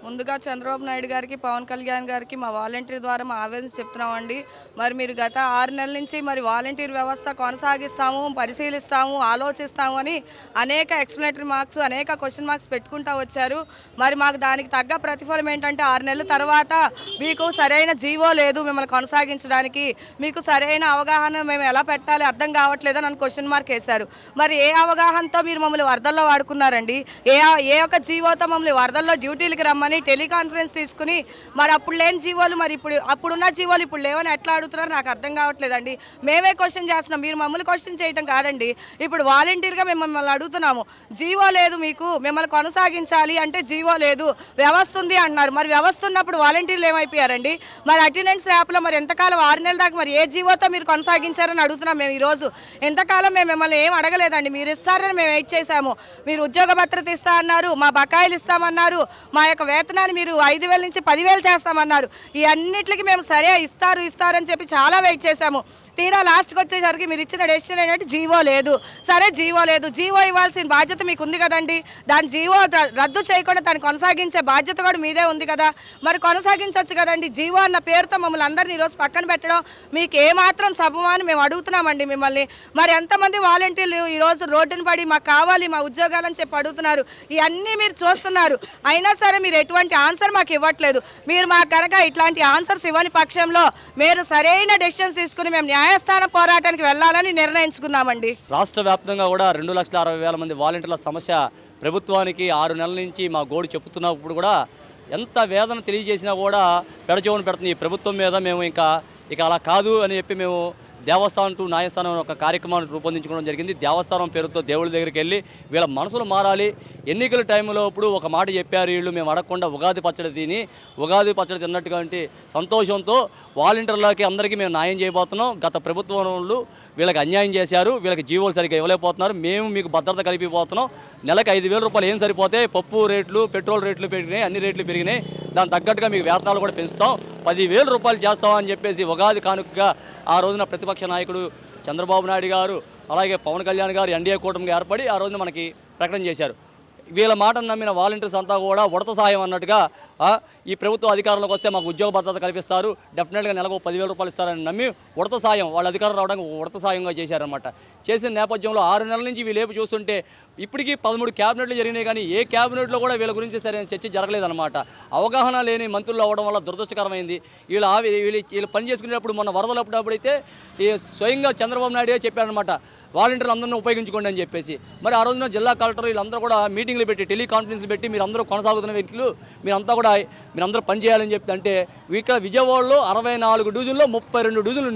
ముందుగా చంద్రబాబు నాయుడు గారికి, పవన్ కళ్యాణ్ గారికి మా వాలంటీర్ ద్వారా మా ఆవేదన చెప్తున్నామండి. మరి మీరు గత 6 నెలల నుంచి మరి వాలంటీర్ వ్యవస్థ కొనసాగిస్తాము, పరిశీలిస్తాము, ఆలోచిస్తాము అని అనేక ఎక్స్‌ప్లనేటరీ మార్క్స్, అనేక క్వెషన్ మార్క్స్ పెట్టుకుంటా వచ్చారు. మరి మాకు దానికి తగ్గ ప్రతిఫలం ఏంటంటే 6 నెలల తర్వాత మీకు సరైన జీవో లేదు మిమ్మల్ని కొనసాగించడానికి. మీకు సరైన అవగాహన మేము ఎలా పెట్టాలి అర్థం కావట్లేదని అని క్వెషన్ మార్క్ వేశారు. మరి ఏ అవగాహనతో మీరు మమ్మల్ని వరదల్లో వాడుకున్నారండి? ఏ ఏ ఒక్క జీవోతో మమ్మల్ని వరదల్లో డ్యూటీలకి రమ్మని టెలికాన్ఫరెన్స్ తీసుకుని మరి అప్పుడు లేని జీవోలు మరి అప్పుడున్న జీవోలు ఇప్పుడు లేవని ఎట్లా అడుగుతున్నారు నాకు అర్థం కావట్లేదండి. మేమే క్వశ్చన్ చేస్తున్నాం, మీరు మమ్మల్ని క్వశ్చన్ చేయటం కాదండి. ఇప్పుడు వాలంటీర్గా మేము మిమ్మల్ని అడుగుతున్నాము, జీవో లేదు మీకు, మిమ్మల్ని కొనసాగించాలి అంటే జీవో లేదు, వ్యవస్థ ఉంది అంటున్నారు. మరి వ్యవస్థ ఉన్నప్పుడు వాలంటీర్లు ఏమైపోయారండి? మరి అటెండెన్స్ యాప్లో మరి ఎంతకాలం 6 నెలల దాకా మరి ఏ జీవోతో మీరు కొనసాగించారని అడుగుతున్నాం మేము ఈరోజు. ఎంతకాలం మేము మిమ్మల్ని ఏం అడగలేదండి, మీరు ఇస్తారని మేము వెయిట్ చేశాము. మీరు ఉద్యోగ భద్రత ఇస్తా అన్నారు, మా బకాయిలు ఇస్తామన్నారు, మా యొక్క వేతనాన్ని మీరు 5,000 నుంచి 10,000 చేస్తామన్నారు. ఈ అన్నిటికీ మేము సరే ఇస్తారని చెప్పి చాలా వెయిట్ చేశాము. తీరా లాస్ట్కి వచ్చేసరికి మీరు ఇచ్చిన డెసిషన్ ఏంటంటే జీవో లేదు. సరే జీవో లేదు, జీవో ఇవ్వాల్సిన బాధ్యత మీకు ఉంది కదండి. దాని జీవో రద్దు చేయకుండా దాన్ని కొనసాగించే బాధ్యత కూడా మీదే ఉంది కదా. మరి కొనసాగించవచ్చు కదండి. జీవో అన్న పేరుతో మమ్మల్ని అందరినీ ఈరోజు పక్కన పెట్టడం మీకు ఏమాత్రం సబమా అని మేము అడుగుతున్నామండి మిమ్మల్ని. మరి ఎంతమంది వాలంటీర్లు ఈరోజు రోడ్డును పడి మాకు కావాలి మా ఉద్యోగాలని చెప్పి అడుగుతున్నారు. ఇవన్నీ మీరు చూస్తున్నారు, అయినా సరే మీరు ఎటువంటి ఆన్సర్ మాకు ఇవ్వట్లేదు. మీరు మాకు కనుక ఇట్లాంటి ఆన్సర్స్ ఇవ్వని పక్షంలో మీరు సరైన డెసిషన్స్ తీసుకుని మేము న్యాయస్థాన పోరాటానికి వెళ్ళాలని నిర్ణయించుకున్నామండి. రాష్ట్ర వ్యాప్తంగా కూడా 2,60,000 మంది వాలంటీర్ల సమస్య ప్రభుత్వానికి 6 నెలల నుంచి మా గోడు చెప్తున్నప్పుడు కూడా ఎంత వేదన తెలియజేసినా కూడా పెడచెవును పెడుతుంది ఈ ప్రభుత్వం మీద. మేము ఇక అలా కాదు అని చెప్పి మేము దేవస్థానం టు న్యాయస్థానం ఒక కార్యక్రమాన్ని రూపొందించుకోవడం జరిగింది. దేవస్థానం పేరుతో దేవుడి దగ్గరికి వెళ్ళి వీళ్ళ మనసులు మారాలి. ఎన్నికల టైంలో ఇప్పుడు ఒక మాట చెప్పారు వీళ్ళు, మేము అడగకుండా ఉగాది పచ్చడి తిన్నట్టుగా సంతోషంతో వాలంటీర్లకి అందరికీ మేము న్యాయం చేయబోతున్నాం. గత ప్రభుత్వంలో వీళ్ళకి అన్యాయం చేశారు, వీళ్ళకి జీవోలు సరిగ్గా ఇవ్వలేకపోతున్నారు, మేము మీకు భద్రత కలిపిపోతున్నాం. నెలకు 5,000 రూపాయలు ఏం సరిపోతాయి? పప్పు రేట్లు, పెట్రోల్ రేట్లు పెరిగినాయి, అన్ని రేట్లు పెరిగినాయి. దాని తగ్గట్టుగా మీకు వేతనాలు కూడా పెంచుతాం, 10,000 రూపాయలు చేస్తామని చెప్పేసి ఉగాది కానుకగా ఆ రోజున ప్రతిపక్ష నాయకుడు చంద్రబాబు నాయుడు గారు అలాగే పవన్ కళ్యాణ్ గారు ఎన్డీఏ కూటమికి ఏర్పడి ఆ రోజున మనకి ప్రకటన చేశారు. వీళ్ళ మాటను నమ్మిన వాలంటీర్స్ అంతా కూడా ఉడత సాయం అన్నట్టుగా ఈ ప్రభుత్వ అధికారంలోకి వస్తే మాకు ఉద్యోగ భద్రత కల్పిస్తారు, డెఫినెట్గా నెలకు 10,000 రూపాయలు ఇస్తారని నమ్మి ఉడత సాయం వాళ్ళ అధికారం రావడానికి ఉడత సాయంగా చేశారనమాట. చేసిన నేపథ్యంలో 6 నెలల నుంచి వీళ్ళేపు చూస్తుంటే ఇప్పటికీ 13 క్యాబినెట్లు జరిగినాయి, కానీ ఏ క్యాబినెట్లో కూడా వీళ్ళ గురించి సరైన చర్చ జరగలేదన్నమాట. అవగాహన లేని మంత్రులు అవ్వడం వల్ల దురదృష్టకరమైంది. వీళ్ళు పని చేసుకునేటప్పుడు మొన్న వరదలప్పుడైతే స్వయంగా చంద్రబాబు నాయుడే చెప్పారనమాట, వాలంటీర్లు అందరినీ ఉపయోగించుకోండి అని చెప్పేసి. మరి ఆ రోజున జిల్లా కలెక్టర్ వీళ్ళందరూ కూడా మీటింగ్లు పెట్టి టెలికాన్ఫరెన్స్లు పెట్టి మీరందరూ కొనసాగుతున్న వ్యక్తులు మీరందరూ పనిచేయాలని చెప్పి అంటే ఇక్కడ విజయవాడలో 64 డివిజన్లో 32 డివిజన్లు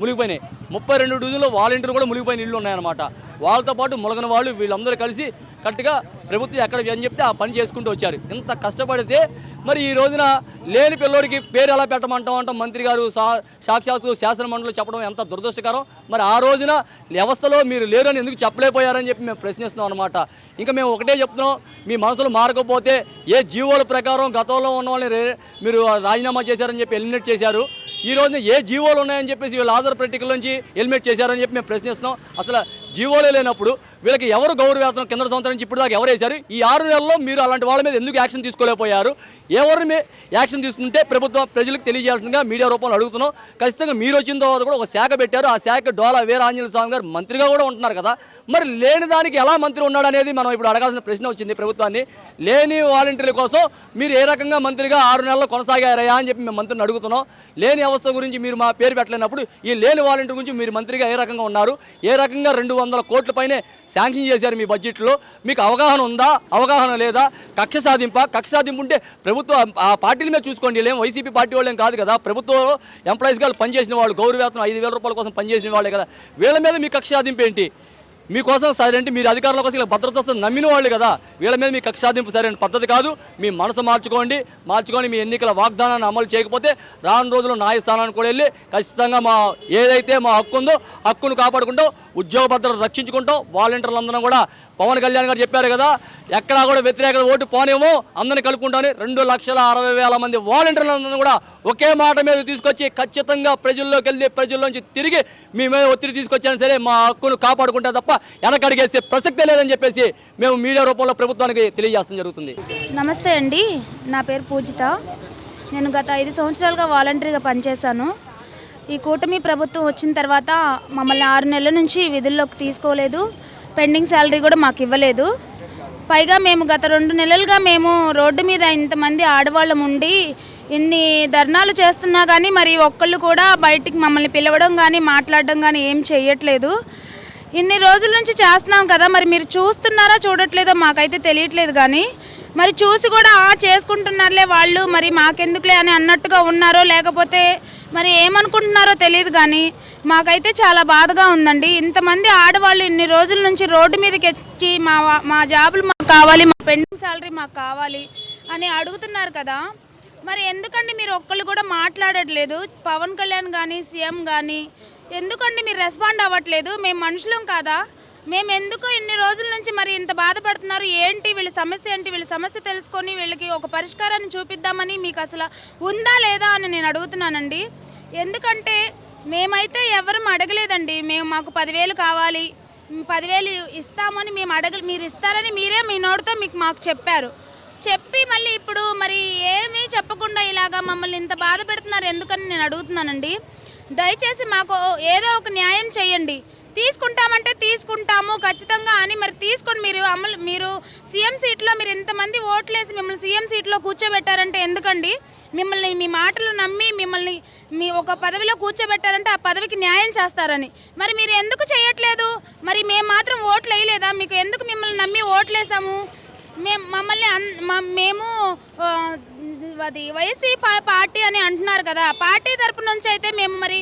మునిగిపోయినాయి. 32 డివిజన్లో వాలంటీర్లు కూడా మునిగిపోయిన ఇళ్ళు ఉన్నాయన్నమాట. వాళ్ళతో పాటు ములగన వాళ్ళు వీళ్ళందరూ కలిసి కరెక్ట్గా ప్రభుత్వం ఎక్కడ అని చెప్తే ఆ పని చేసుకుంటూ వచ్చారు. ఇంత కష్టపడితే మరి ఈ రోజున లేని పిల్లోడికి పేరు ఎలా పెట్టమంటాం మంత్రి గారు సాక్షాత్తు శాసనమండలిలో చెప్పడం ఎంత దురదృష్టకరం. మరి ఆ రోజున వ్యవస్థలో మీరు లేరని ఎందుకు చెప్పలేకపోయారని చెప్పి మేము ప్రశ్నిస్తున్నాం అనమాట. ఇంకా మేము ఒకటే చెప్తున్నాం, మీ మనసులు మారకపోతే ఏ జీవోల ప్రకారం గతంలో ఉన్న వాళ్ళని మీరు రాజీనామా చేశారని చెప్పి ఎలిమినేట్ చేశారు, ఈ రోజున ఏ జీవోలు ఉన్నాయని చెప్పేసి వీళ్ళు ఆధార్ పట్టికల నుంచి ఎలిమినేట్ చేశారని చెప్పి మేము ప్రశ్నిస్తున్నాం. అసలు జీవోలే లేనప్పుడు వీళ్ళకి ఎవరు గౌరవేతనం కింద సంవత్సరం నుంచి ఇప్పుడు దాకా ఎవరు వేశారు? ఈ 6 నెలల్లో మీరు అలాంటి వాళ్ళ మీద ఎందుకు యాక్షన్ తీసుకోలేకపోయారు? ఎవరిని యాక్షన్ తీసుకుంటే ప్రభుత్వం ప్రజలకు తెలియజేయాల్సిందిగా మీడియా రూపంలో అడుగుతున్నాం. ఖచ్చితంగా మీరు వచ్చిన తర్వాత కూడా ఒక శాఖ పెట్టారు, ఆ శాఖ డోలా వీర ఆంజనేయ స్వామి గారు మంత్రిగా కూడా ఉంటున్నారు కదా. మరి లేని దానికి ఎలా మంత్రి ఉన్నాడు అనేది మనం ఇప్పుడు అడగాల్సిన ప్రశ్న వచ్చింది ప్రభుత్వాన్ని. లేని వాలంటీర్ల కోసం మీరు ఏ రకంగా మంత్రిగా 6 నెలలు కొనసాగారయా అని చెప్పి మేము మంత్రిని అడుగుతున్నాం. లేని వ్యవస్థ గురించి మీరు మా పేరు పెట్టలేనప్పుడు ఈ లేని వాలంటీర్ గురించి మీరు మంత్రిగా ఏ రకంగా ఉన్నారు? ఏ రకంగా 200 కోట్ల పైనే శాంక్షన్ చేశారు మీ బడ్జెట్లో? మీకు అవగాహన ఉందా, అవగాహన లేదా? కక్ష సాధింపు ఉంటే ప్రభుత్వం ఆ పార్టీల మీద చూసుకోండి. వీళ్ళేం వైసీపీ పార్టీ వాళ్ళేం కాదు కదా, ప్రభుత్వంలో ఎంప్లాయీస్గా పనిచేసిన వాళ్ళు, గౌరవేతనం 5,000 రూపాయల కోసం పనిచేసిన వాళ్ళే కదా. వీళ్ళ మీద మీ కక్ష సాధింపు ఏంటి? మీకోసం సరేంటి మీరు అధికారంలో కోసం ఇలా భద్రత వస్తుంది నమ్మిన వాళ్ళు కదా, వీళ్ళ మీద మీ కక్ష సాధింపు సరైన పద్ధతి కాదు. మీ మనసు మార్చుకోండి మీ ఎన్నికల వాగ్దానాన్ని అమలు చేయకపోతే రాను రోజుల్లో న్యాయస్థానానికి కూడా వెళ్ళి ఖచ్చితంగా ఏదైతే మా హక్కు ఉందో హక్కును కాపాడుకుంటాం, ఉద్యోగ భద్రత రక్షించుకుంటాం. వాలంటీర్లందరం కూడా పవన్ కళ్యాణ్ గారు చెప్పారు కదా, ఎక్కడా కూడా వ్యతిరేకత ఓటు పోనేమో, అందరిని కలుపుకుంటామని 2,60,000 మంది వాలంటీర్లందరూ కూడా ఒకే మాట మీద తీసుకొచ్చి ఖచ్చితంగా ప్రజల్లోకి వెళ్ళి ప్రజల్లోంచి తిరిగి మీ మీద ఒత్తిడి తీసుకొచ్చాను సరే మా హక్కును కాపాడుకుంటే తప్ప వెనకడిగేసే ప్రసక్తే లేదని చెప్పేసి మేము మీడియా రూపంలో ప్రభుత్వానికి తెలియజేస్తాం జరుగుతుంది. నమస్తే అండి, నా పేరు పూజిత. నేను గత 5 సంవత్సరాలుగా వాలంటరీగా పనిచేశాను. ఈ కూటమి ప్రభుత్వం వచ్చిన తర్వాత మమ్మల్ని 6 నెలల నుంచి విధుల్లోకి తీసుకోలేదు. పెండింగ్ శాలరీ కూడా మాకు ఇవ్వలేదు. పైగా మేము గత 2 నెలలుగా మేము రోడ్డు మీద ఇంతమంది ఆడవాళ్ళం ఉండి ఇన్ని ధర్నాలు చేస్తున్నా కానీ మరి ఒక్కళ్ళు కూడా బయటికి మమ్మల్ని పిలవడం కానీ మాట్లాడడం కానీ ఏం చేయట్లేదు. ఇన్ని రోజుల నుంచి చేస్తున్నాం కదా, మరి మీరు చూస్తున్నారా చూడట్లేదో మాకైతే తెలియట్లేదు. కానీ మరి చూసి కూడా చేసుకుంటున్నారులే వాళ్ళు, మరి మాకెందుకులే అని అన్నట్టుగా ఉన్నారో లేకపోతే మరి ఏమనుకుంటున్నారో తెలియదు. కానీ మాకైతే చాలా బాధగా ఉందండి. ఇంతమంది ఆడవాళ్ళు ఇన్ని రోజుల నుంచి రోడ్డు మీదకి వచ్చి మా జాబులు మాకు కావాలి, మా పెండింగ్ శాలరీ మాకు కావాలి అని అడుగుతున్నారు కదా. మరి ఎందుకండి మీరు ఒక్కళ్ళు కూడా మాట్లాడట్లేదు? పవన్ కళ్యాణ్ కానీ సీఎం కానీ ఎందుకండి మీరు రెస్పాండ్ అవ్వట్లేదు? మేము మనుషులం కాదా? మేము ఎందుకు ఇన్ని రోజుల నుంచి మరి ఇంత బాధపడుతున్నారు? ఏంటి వీళ్ళ సమస్య, ఏంటి వీళ్ళ సమస్య తెలుసుకొని వీళ్ళకి ఒక పరిష్కారాన్ని చూపిద్దామని మీకు అసలు ఉందా లేదా అని నేను అడుగుతున్నానండి. ఎందుకంటే మేమైతే ఎవరు అడగలేదండి. మాకు 10,000 కావాలి, 10,000 ఇస్తామని మీరు ఇస్తారని మీరే మీ నోటితో మాకు చెప్పారు. చెప్పి మళ్ళీ ఇప్పుడు మరి ఏమీ చెప్పకుండా ఇలాగా మమ్మల్ని ఇంత బాధ పెడుతున్నారు ఎందుకని నేను అడుగుతున్నానండి. దయచేసి మాకు ఏదో ఒక న్యాయం చేయండి. తీసుకుంటామంటే తీసుకుంటాము ఖచ్చితంగా అని మరి తీసుకొని మీరు సీఎం సీట్లో మీరు ఇంతమంది ఓట్లేసి మిమ్మల్ని సీఎం సీట్లో కూర్చోబెట్టారంటే ఎందుకండి? మిమ్మల్ని మీ మాటలు నమ్మి మిమ్మల్ని మీ ఒక పదవిలో కూర్చోబెట్టారంటే ఆ పదవికి న్యాయం చేస్తారని మరి మీరు ఎందుకు చేయట్లేదు? మరి మేము మాత్రం ఓట్లు వేయలేదా? మీకు ఎందుకు మిమ్మల్ని నమ్మి ఓట్లేసాము? మేము అది వైఎస్పీ పార్టీ అని అంటున్నారు కదా, పార్టీ తరపు నుంచి అయితే మేము మరి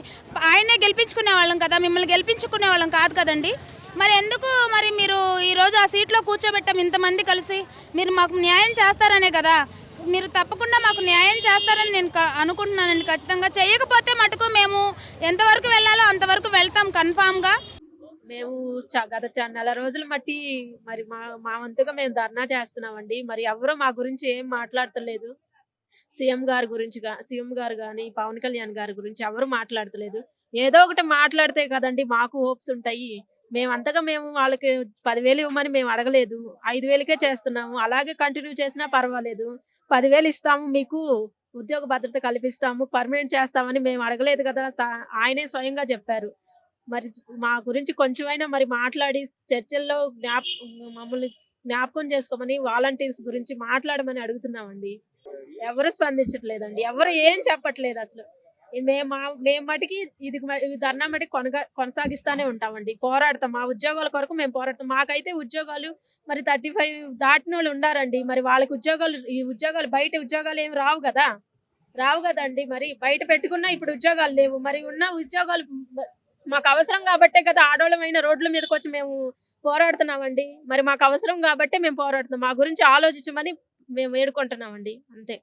ఆయనే గెలిపించుకునే వాళ్ళం కదా, మిమ్మల్ని గెలిపించుకునే వాళ్ళం కాదు కదండి. మరి ఎందుకు మరి మీరు ఈరోజు ఆ సీట్లో కూర్చోబెట్టాం ఇంతమంది కలిసి? మీరు మాకు న్యాయం చేస్తారనే కదా. మీరు తప్పకుండా మాకు న్యాయం చేస్తారని నేను అనుకుంటున్నానండి. ఖచ్చితంగా చేయకపోతే మటుకు మేము ఎంతవరకు వెళ్ళాలో అంతవరకు వెళ్తాం కన్ఫామ్గా. మేము గత నెల రోజుల మట్టి మరి మా వంతుగా మేము ధర్నా చేస్తున్నామండి. మరి ఎవరు మా గురించి ఏం మాట్లాడతలేదు. సీఎం గారు కానీ పవన్ కళ్యాణ్ గారి గురించి ఎవరు మాట్లాడతలేదు. ఏదో ఒకటి మాట్లాడితే కదండి మాకు హోప్స్ ఉంటాయి. మేము వాళ్ళకి 10,000 ఇవ్వమని మేము అడగలేదు, 5,000కే చేస్తున్నాము. అలాగే కంటిన్యూ చేసినా పర్వాలేదు. 10,000 ఇస్తాము, మీకు ఉద్యోగ భద్రత కల్పిస్తాము, పర్మనెంట్ చేస్తామని మేము అడగలేదు కదా. ఆయనే స్వయంగా చెప్పారు. మరి మా గురించి కొంచెమైనా మరి మాట్లాడి చర్చల్లో మమ్మల్ని జ్ఞాపకం చేసుకోమని వాలంటీర్స్ గురించి మాట్లాడమని అడుగుతున్నామండి. ఎవరు స్పందించట్లేదండి, ఎవరు ఏం చెప్పట్లేదు అసలు. మేము మటుకి ఇది ధర్నా మటుకి కొనసాగిస్తానే ఉంటామండి. పోరాడతాం, మా ఉద్యోగాల కొరకు మేము పోరాడతాం. మాకైతే ఉద్యోగాలు మరి 35 దాటిన వాళ్ళు ఉండారండి. మరి వాళ్ళకి ఈ ఉద్యోగాలు బయట ఉద్యోగాలు ఏమి రావు కదండి. మరి బయట పెట్టుకున్నా ఇప్పుడు ఉద్యోగాలు లేవు. మరి ఉన్న ఉద్యోగాలు మాకు అవసరం కాబట్టే కదా ఆడోళ్ళమైన రోడ్ల మీదకి వచ్చి మేము పోరాడుతున్నామండి. మరి మాకు అవసరం కాబట్టే మేము పోరాడుతున్నాం. మా గురించి ఆలోచించమని మేము వేడుకుంటున్నామండి, అంతే.